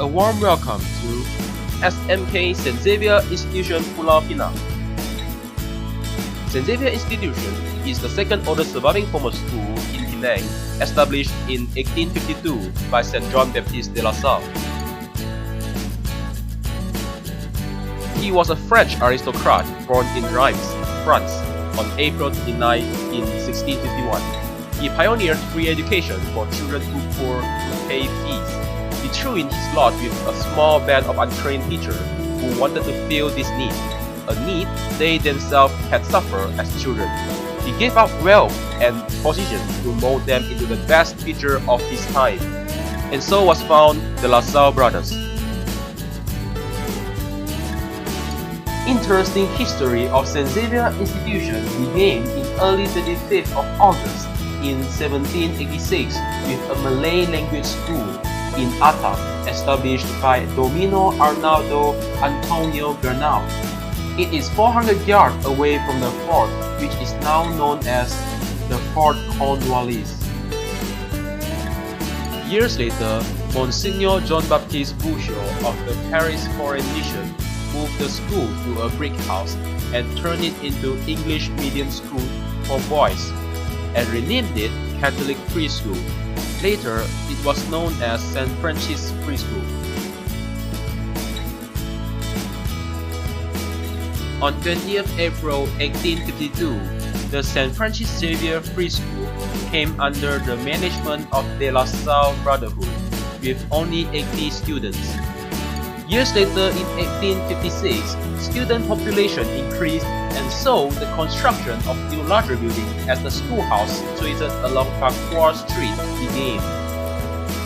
a warm welcome to SMK St Xavier Institution Pulau Pinang. St Xavier Institution is the second oldest surviving formal school in Penang, established in 1852 by St. John Baptiste de La Salle. He was a French aristocrat born in Reims, France, on April 29, 1651. He pioneered free education for children too poor to pay fees. He threw in his lot with a small band of untrained teachers who wanted to fill this need, a need they themselves had suffered as children. He gave up wealth and position to mold them into the best teacher of his time, and so was found the La Salle brothers. Interesting history of St. Xavier Institution began in early 25th of August in 1786 with a Malay language school in Atap established by Domino Arnaldo Antonio Bernal. It is 400 yards away from the fort, which is now known as the Fort Cornwallis. Years later, Monsignor John Baptiste Bouchot of the Paris Foreign Mission moved the school to a brick house and turned it into English medium school for boys, and renamed it Catholic Preschool. Later, it was known as St. Francis Preschool. On 20th April 1852, the St. Francis Xavier Preschool came under the management of De La Salle Brotherhood, with only 80 students. Years later, in 1856, student population increased, and so the construction of new larger buildings as the schoolhouse situated along Pakwa Street began.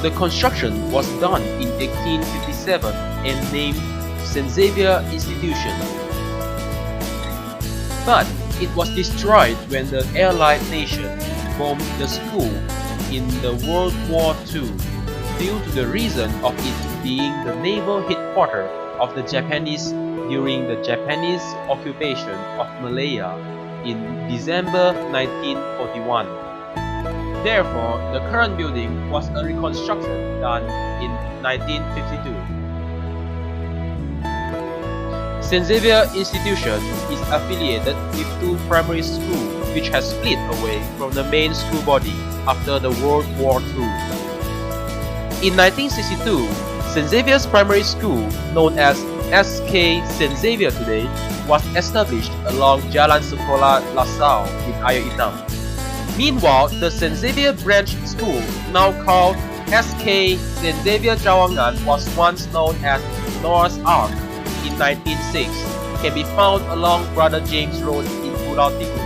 The construction was done in 1857 and named St. Xavier Institution. But it was destroyed when the Allied nation bombed the school in the World War II, due to the reason of it being the naval headquarters of the Japanese during the Japanese occupation of Malaya in December 1941. Therefore, the current building was a reconstruction done in 1952. St. Xavier Institution is affiliated with two primary schools which has split away from the main school body after the World War II. In 1962, St. Xavier's primary school, known as SK St. Xavier today, was established along Jalan Sekolah La Salle in Ayer Itam. Meanwhile, the St. Xavier branch school, now called SK St. Xavier Cawangan, was once known as Noah's Ark in 1906, can be found along Brother James Road in Pulau Tikus.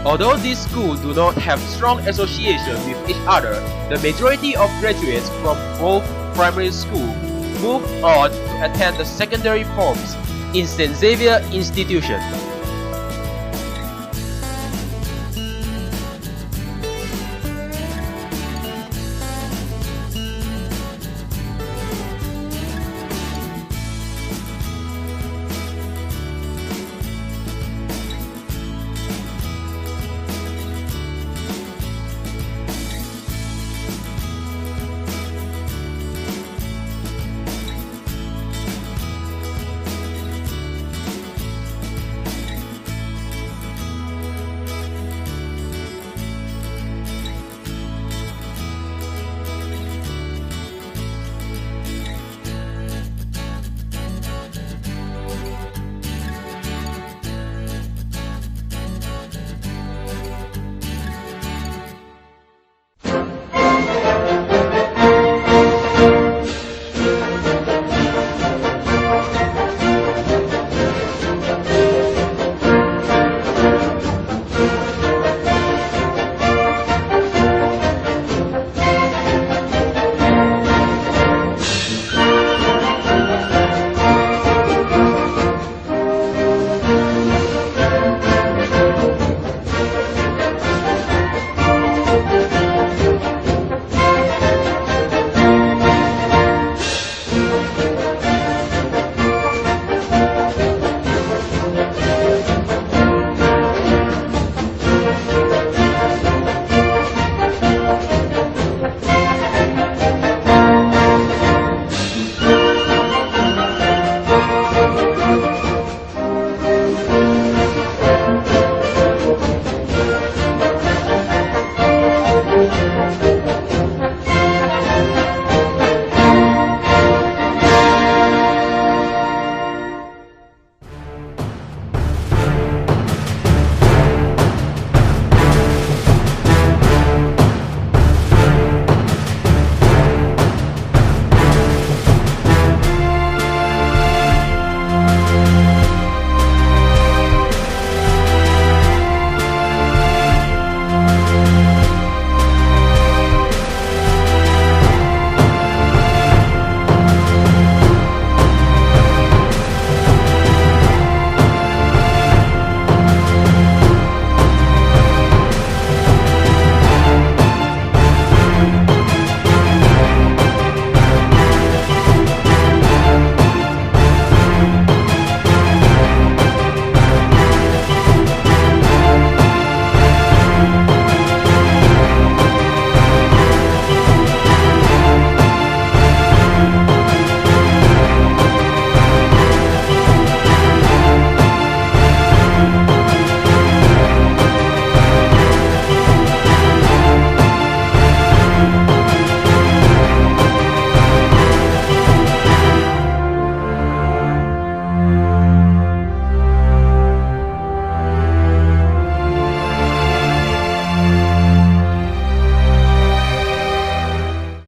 Although these schools do not have strong association with each other, the majority of graduates from both primary schools moved on to attend the secondary forms in St. Xavier Institution.